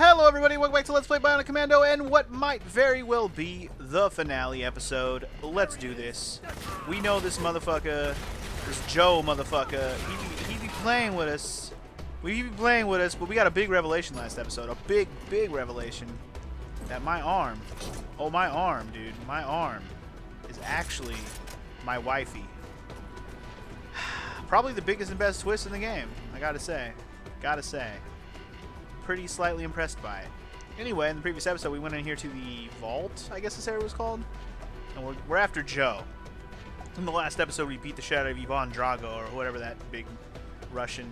Hello everybody, welcome back to Let's Play Bionic Commando and what might very well be the finale episode. Let's do this. We know this motherfucker, this Joe motherfucker, he be playing with us. We be playing with us, but we got a big revelation last episode. A big revelation. That my arm, oh my arm, dude, my arm is actually my wifey. Probably the biggest and best twist in the game, I gotta say. Pretty slightly impressed by it. Anyway, in the previous episode, we went in here to the vault, I guess this area was called, and we're after Joe. In the last episode, we beat the shit out of Ivan Drago, or whatever that big Russian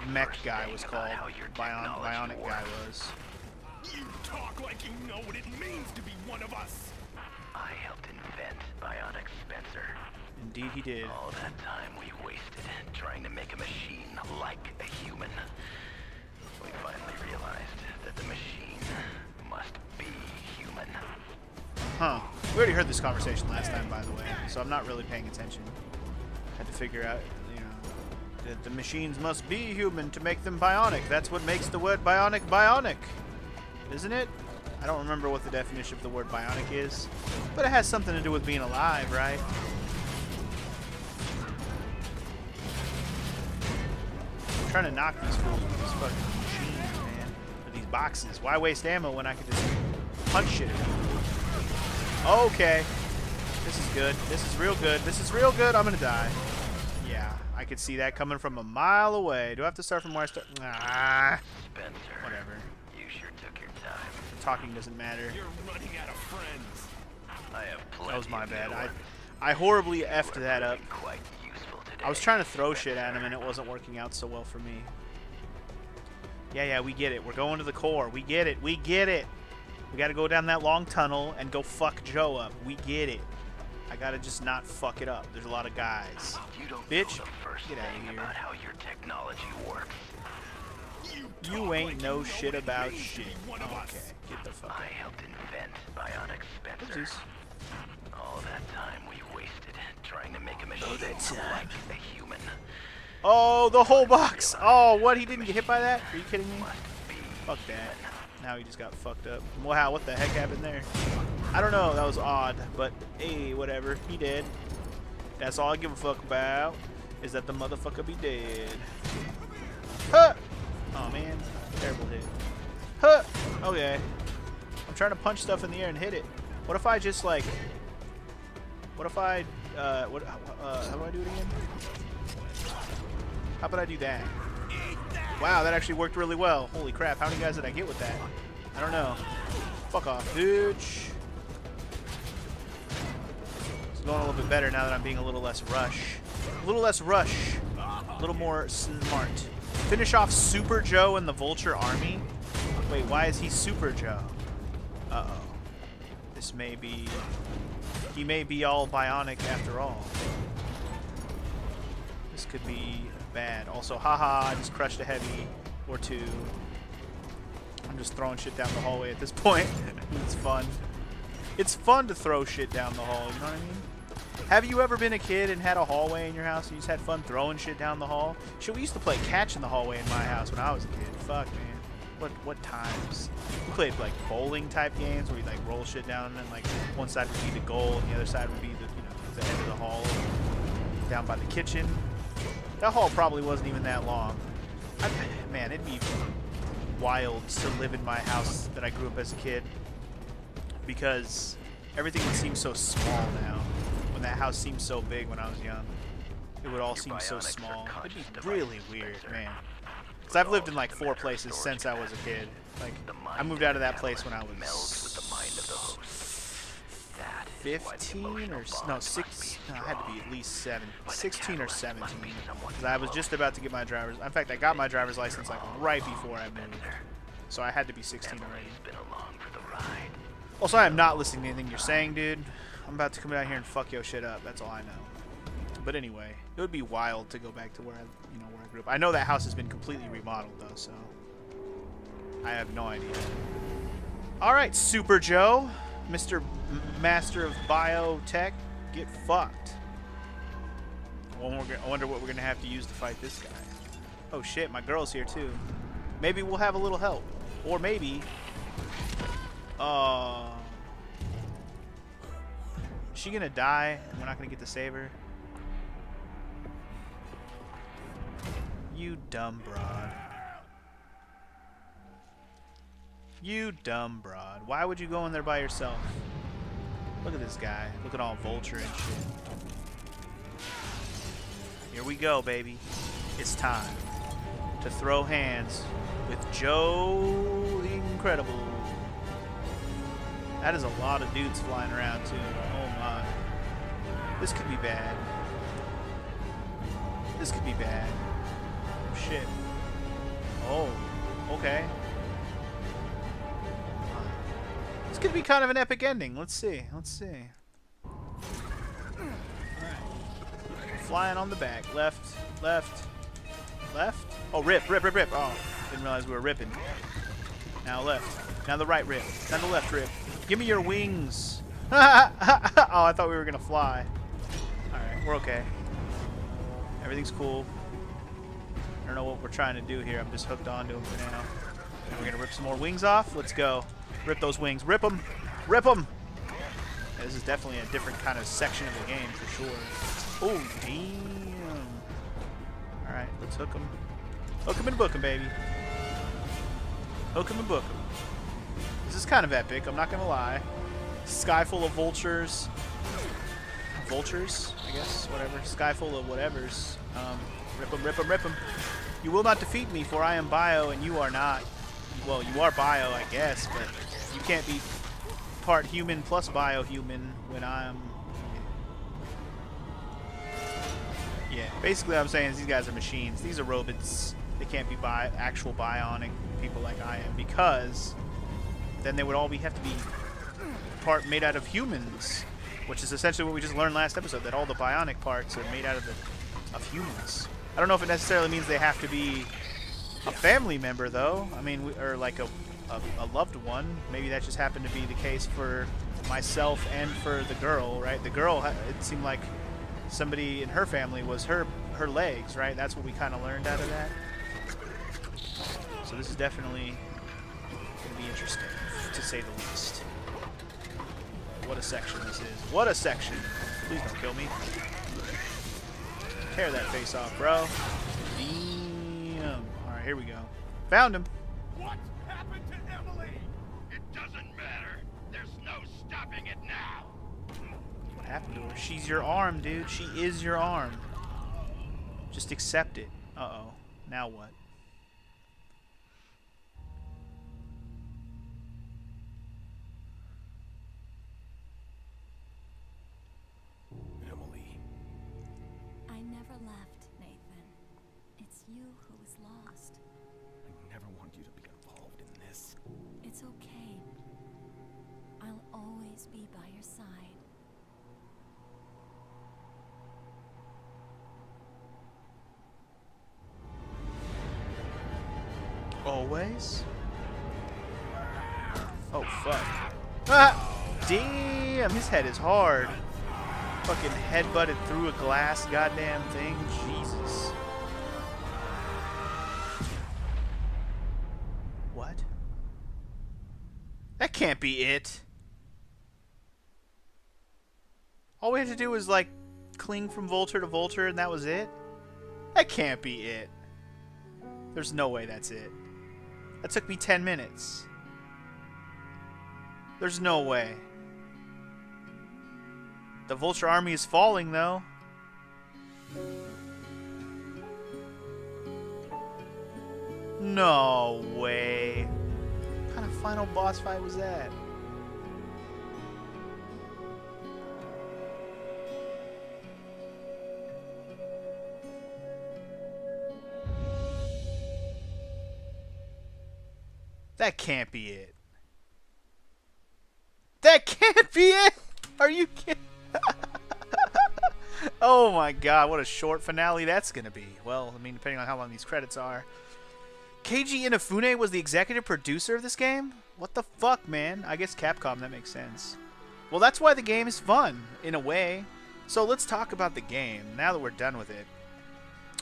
mech guy was called. Bionic guy was. You talk like you know what it means to be one of us. I helped invent Bionic Spencer. Indeed, he did. All that time we wasted trying to make a machine like a human. We finally realized that the machine must be human. Huh. We already heard this conversation last time, by the way, so I'm not really paying attention. Had to figure out, you know, that the machines must be human to make them bionic. That's what makes the word bionic bionic, isn't it? I don't remember what the definition of the word bionic is, but it has something to do with being alive, right? I'm trying to knock these fools with these fucking machines, man. With these boxes. Why waste ammo when I can just punch shit at them? Okay. This is good. This is real good. This is real good. I'm gonna die. Yeah, I could see that coming from a mile away. Do I have to start from where I start? Ah. Spencer, whatever. you sure took your time. Talking doesn't matter. You're running out of friends. I have plenty. That was my bad. Of I horribly effed that up. Quite useful today. I was trying to throw shit at him and it wasn't working out so well for me. Yeah, we get it. We're going to the core. We get it. We get it. We gotta go down that long tunnel and go fuck Joe up. We get it. I gotta just not fuck it up. There's a lot of guys. You don't Bitch, know the first get out thing of here. about how your technology works. You ain't no shit about shit. Okay, get the fuck out. I helped invent Bionic Spencer. Oopsies. All that time we wasted trying to make a machine like a human. Oh, the whole box. Oh, what? He didn't get hit by that? Are you kidding me? Fuck that. Now he just got fucked up. Wow, what the heck happened there? I don't know. That was odd. But, hey, whatever. He dead. That's all I give a fuck about, is that the motherfucker be dead. Huh! Oh, man. Terrible hit. Huh! Okay. I'm trying to punch stuff in the air and hit it. What if I just, like... What if I... how do I do it again? How about I do that? Wow, that actually worked really well. Holy crap, how many guys did I get with that? I don't know. Fuck off, bitch. It's going a little bit better now that I'm being a little less rush. A little less rush. A little more smart. Finish off Super Joe and the Vulture Army? Wait, why is he Super Joe? Uh-oh. This may be... He may be all bionic after all. This could be bad. Also, haha, I just crushed a heavy or two. I'm just throwing shit down the hallway at this point. It's fun. It's fun to throw shit down the hall, you know what I mean? Have you ever been a kid and had a hallway in your house and you just had fun throwing shit down the hall? Shit, we used to play catch in the hallway in my house when I was a kid. Fuck, man. What times? We played like bowling type games where you like roll shit down and like one side would be the goal and the other side would be the, you know, the end of the hall down by the kitchen. That hall probably wasn't even that long. Man, it'd be wild to live in my house that I grew up as a kid because everything would seem so small now. When that house seemed so big when I was young, it would all seem so small. It'd be really weird, man. Because I've lived in like 4 places since I was a kid. Like, I moved out of that place when I was 15 or no, 6. No, I had to be at least 16 or 17. Because I was just about to get my driver's. In fact, I got my driver's license like right before I moved, so I had to be 16 already. Also, I am not listening to anything you're saying, dude. I'm about to come down here and fuck your shit up. That's all I know. But anyway, it would be wild to go back to where I grew up. I know that house has been completely remodeled though, so I have no idea. All right, Super Joe. Mr. Master of Biotech, get fucked. I wonder what we're gonna have to use to fight this guy. Oh shit, my girl's here too. Maybe we'll have a little help. Or maybe... is she gonna die and we're not gonna get to save her? You dumb broad. You dumb broad. Why would you go in there by yourself? Look at this guy. Look at all vulture and shit. Here we go, baby. It's time to throw hands with Joe the Incredible. That is a lot of dudes flying around, too. Oh, my. This could be bad. This could be bad. Shit. Oh, okay. This could be kind of an epic ending. Let's see. Let's see. Alright. Flying on the back. Left. Left. Left. Oh, rip. Rip, rip, rip. Oh, didn't realize we were ripping. Now left. Now the right rip. Now the left rip. Give me your wings. Oh, I thought we were going to fly. Alright, we're okay. Everything's cool. I don't know what we're trying to do here. I'm just hooked onto him for now. And we're going to rip some more wings off. Let's go. Rip those wings. Rip them. Rip them. Yeah, this is definitely a different kind of section of the game for sure. Oh, damn. Alright, let's hook him. Hook him and book him, baby. Hook him and book him. This is kind of epic, I'm not going to lie. Sky full of vultures. Vultures, I guess. Whatever. Sky full of whatevers. Rip him, rip him, rip him. You will not defeat me, for I am bio and you are not. Well, you are bio, I guess, but you can't be part human plus bio-human when I'm... Yeah, basically what I'm saying is these guys are machines. These are robots. They can't be actual bionic people like I am, because then they would all have to be part made out of humans, which is essentially what we just learned last episode, that all the bionic parts are made out of humans. I don't know if it necessarily means they have to be a family member, though. I mean, or like a loved one. Maybe that just happened to be the case for myself and for the girl, right? The girl, it seemed like somebody in her family was her legs, right? That's what we kind of learned out of that. So this is definitely going to be interesting, to say the least. What a section this is. What a section. Please don't kill me. Tear that face off, bro. Damn. Alright, here we go. Found him. What happened to Emily? It doesn't matter. There's no stopping it now. What happened to her? She's your arm, dude. She is your arm. Just accept it. Uh-oh. Now what? Emily. I never left, Nathan. It's you who was lost. I never want you to be involved in this. It's okay. I'll always be by your side. Always? Oh, fuck. Ah! Damn, his head is hard. Fucking headbutted through a glass goddamn thing. Jesus. What? That can't be it. All we had to do was, like, cling from vulture to vulture and that was it? That can't be it. There's no way that's it. That took me 10 minutes. There's no way. The vulture army is falling, though. No way. What kind of final boss fight was that? That can't be it. That can't be it! Are you kidding? Oh my god, what a short finale that's gonna be. Well, I mean, depending on how long these credits are. Keiji Inafune was the executive producer of this game? What the fuck, man? I guess Capcom, that makes sense. Well, that's why the game is fun, in a way. So let's talk about the game, now that we're done with it.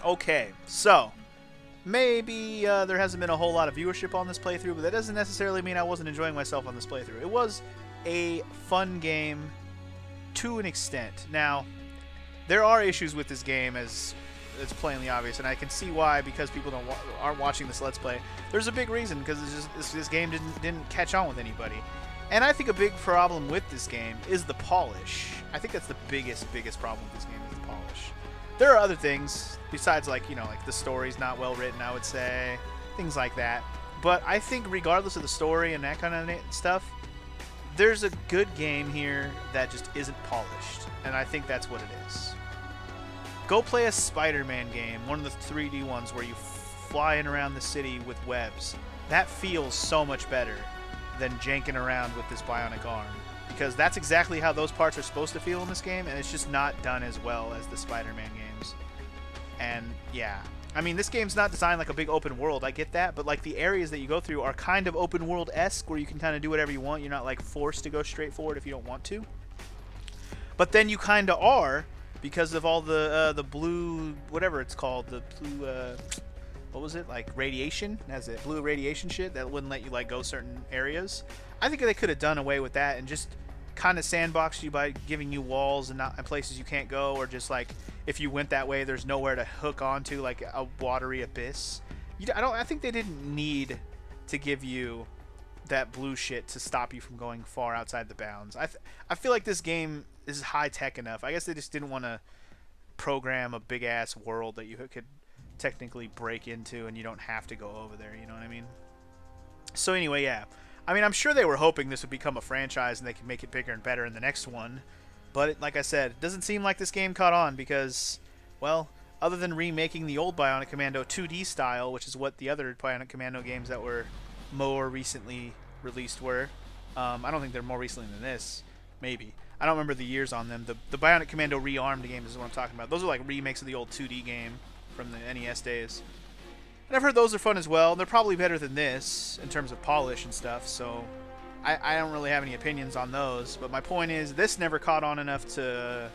Okay, so, maybe there hasn't been a whole lot of viewership on this playthrough, but that doesn't necessarily mean I wasn't enjoying myself on this playthrough. It was a fun game to an extent. Now, there are issues with this game, as it's plainly obvious, and I can see why, because people aren't watching this Let's Play. There's a big reason, because this game didn't catch on with anybody. And I think a big problem with this game is the polish. I think that's the biggest problem with this game is the polish. There are other things besides, like, you know, like the story's not well written, I would say, things like that. But I think regardless of the story and that kind of stuff, there's a good game here that just isn't polished, and I think that's what it is. Go play a Spider-Man game, one of the 3D ones where you flying around the city with webs. That feels so much better than janking around with this bionic arm, because that's exactly how those parts are supposed to feel in this game, and it's just not done as well as the Spider-Man games. And yeah, I mean, this game's not designed like a big open world, I get that, but like the areas that you go through are kind of open world-esque, where you can kind of do whatever you want. You're not like forced to go straight forward if you don't want to, but then you kind of are, because of all the blue, whatever it's called, the blue what was it, like radiation? That's it, blue radiation shit that wouldn't let you like go certain areas. I think they could have done away with that and just kind of sandboxed you by giving you walls and places you can't go, or just like if you went that way, there's nowhere to hook onto, like a watery abyss. I think they didn't need to give you that blue shit to stop you from going far outside the bounds. I feel like this game is high tech enough. I guess they just didn't want to program a big ass world that you could technically break into and you don't have to go over there, you know what I mean? So anyway, yeah, I mean, I'm sure they were hoping this would become a franchise and they could make it bigger and better in the next one, but like I said, it doesn't seem like this game caught on because, well, other than remaking the old Bionic Commando 2D style, which is what the other Bionic Commando games that were more recently released were. I don't think they're more recently than this. Maybe. I don't remember the years on them. The Bionic Commando Rearmed games is what I'm talking about. Those are like remakes of the old 2D game from the NES days. And I've heard those are fun as well. They're probably better than this in terms of polish and stuff, so I don't really have any opinions on those. But my point is, this never caught on enough to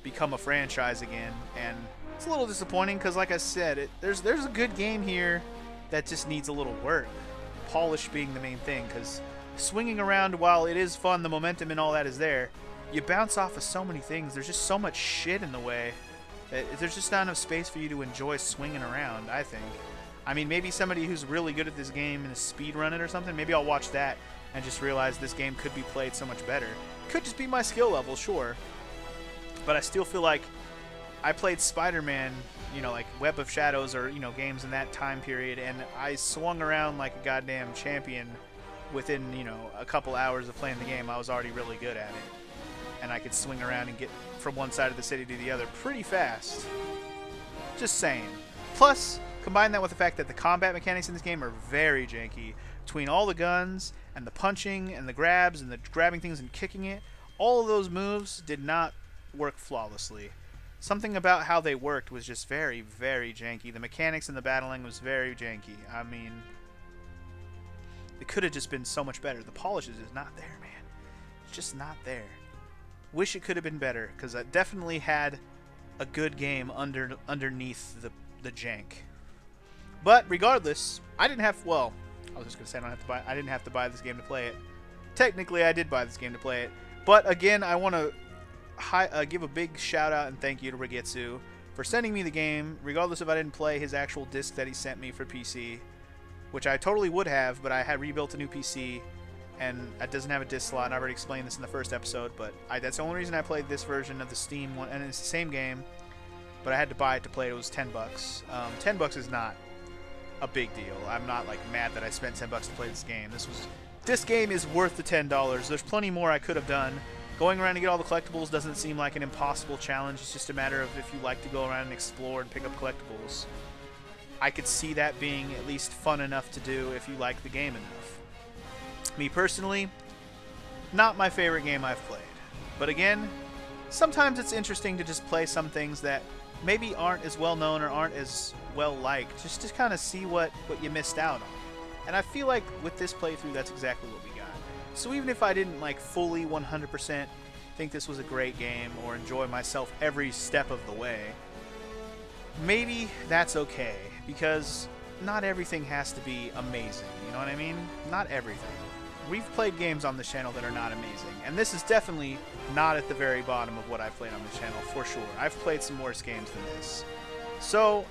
become a franchise again, and it's a little disappointing because, like I said, there's a good game here that just needs a little work. Polish being the main thing, because swinging around, while it is fun, the momentum and all that is there, you bounce off of so many things. There's just so much shit in the way that there's just not enough space for you to enjoy swinging around, I think. I mean, maybe somebody who's really good at this game and speedrun it or something, maybe I'll watch that and just realize this game could be played so much better. Could just be my skill level, sure. But I still feel like I played Spider-Man, you know, like Web of Shadows, or, you know, games in that time period, and I swung around like a goddamn champion within, you know, a couple hours of playing the game. I was already really good at it. And I could swing around and get from one side of the city to the other pretty fast. Just saying. Plus, combine that with the fact that the combat mechanics in this game are very janky. Between all the guns and the punching and the grabs and the grabbing things and kicking it, all of those moves did not work flawlessly. Something about how they worked was just very, very janky. The mechanics in the battling was very janky. I mean, it could have just been so much better. The polish is just not there, man. It's just not there. Wish it could have been better, because I definitely had a good game underneath the jank. But regardless, I didn't have, well, I was just gonna say I didn't have to buy this game to play it. Technically, I did buy this game to play it, but again, I want to give a big shout out and thank you to Rigetsu for sending me the game, regardless if I didn't play his actual disc that he sent me for PC, which I totally would have, but I had rebuilt a new PC, and it doesn't have a disc slot, and I've already explained this in the first episode, but that's the only reason I played this version of the Steam one, and it's the same game, but I had to buy it to play it. It was $10. $10 is not a big deal. I'm not like mad that I spent $10 to play this game. This game is worth the $10. There's plenty more I could have done. Going around to get all the collectibles doesn't seem like an impossible challenge. It's just a matter of if you like to go around and explore and pick up collectibles. I could see that being at least fun enough to do if you like the game enough. Me personally, not my favorite game I've played. But again, sometimes it's interesting to just play some things that maybe aren't as well known or aren't as well liked, just to kind of see what you missed out on. And I feel like with this playthrough, that's exactly what we got. So even if I didn't like fully 100% think this was a great game or enjoy myself every step of the way, maybe that's okay, because not everything has to be amazing, you know what I mean? Not everything. We've played games on this channel that are not amazing, and this is definitely not at the very bottom of what I've played on this channel, for sure. I've played some worse games than this. So,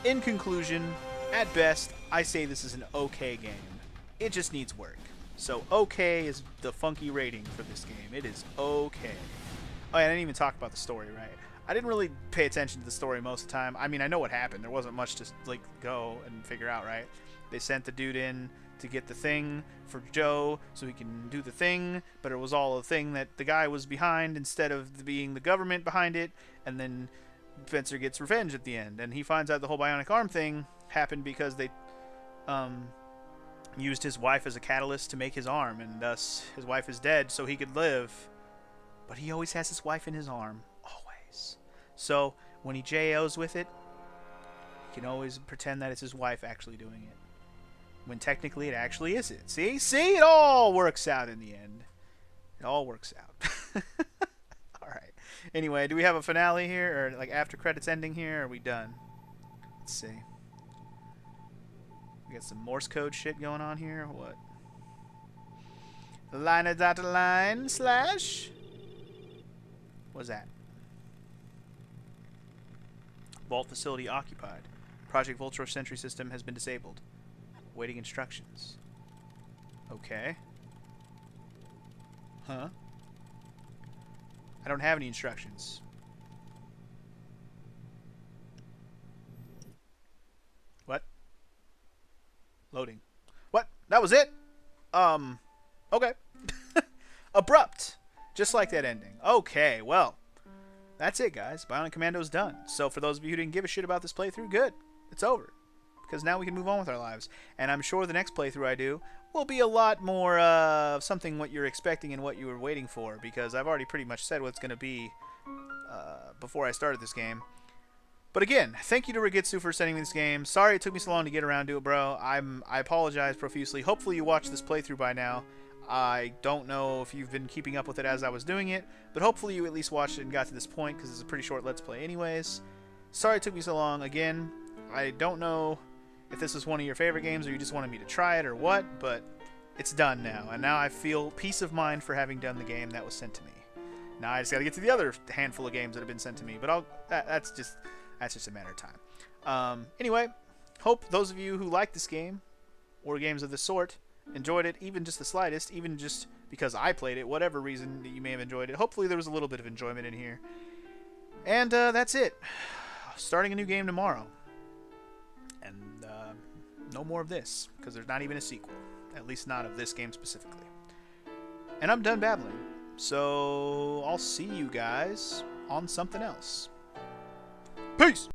in conclusion, at best, I say this is an okay game. It just needs work. So, okay is the funky rating for this game. It is okay. Oh, I didn't even talk about the story, right? I didn't really pay attention to the story most of the time. I mean, I know what happened. There wasn't much to, like, go and figure out, right? They sent the dude in to get the thing for Joe so he can do the thing, but it was all a thing that the guy was behind instead of being the government behind it, and then Spencer gets revenge at the end, and he finds out the whole bionic arm thing happened because they used his wife as a catalyst to make his arm, and thus his wife is dead so he could live, but he always has his wife in his arm, always. So when he JOs with it, he can always pretend that it's his wife actually doing it, when technically it actually isn't. See? It all works out in the end. It all works out. Alright. Anyway, do we have a finale here? Or like after credits ending here? Or are we done? Let's see. We got some Morse code shit going on here, or what? Line dot line slash. What's that? Vault facility occupied. Project Vulture sentry system has been disabled. Waiting instructions. Okay. Huh? I don't have any instructions. What? Loading. What? That was it? Okay. Abrupt. Just like that ending. Okay, well. That's it, guys. Bionic Commando's done. So for those of you who didn't give a shit about this playthrough, good. It's over. Because now we can move on with our lives. And I'm sure the next playthrough I do will be a lot more something what you're expecting and what you were waiting for. Because I've already pretty much said what it's going to be before I started this game. But again, thank you to Rigitsu for sending me this game. Sorry it took me so long to get around to it, bro. I apologize profusely. Hopefully you watched this playthrough by now. I don't know if you've been keeping up with it as I was doing it. But hopefully you at least watched it and got to this point. Because it's a pretty short Let's Play anyways. Sorry it took me so long. Again, I don't know if this is one of your favorite games or you just wanted me to try it or what, but it's done now. And now I feel peace of mind for having done the game that was sent to me. Now I just got to get to the other handful of games that have been sent to me, but that's just a matter of time. Anyway, hope those of you who like this game or games of this sort enjoyed it, even just the slightest, even just because I played it, whatever reason that you may have enjoyed it. Hopefully there was a little bit of enjoyment in here. And that's it. Starting a new game tomorrow. And no more of this, because there's not even a sequel. At least not of this game specifically. And I'm done babbling. So I'll see you guys on something else. Peace!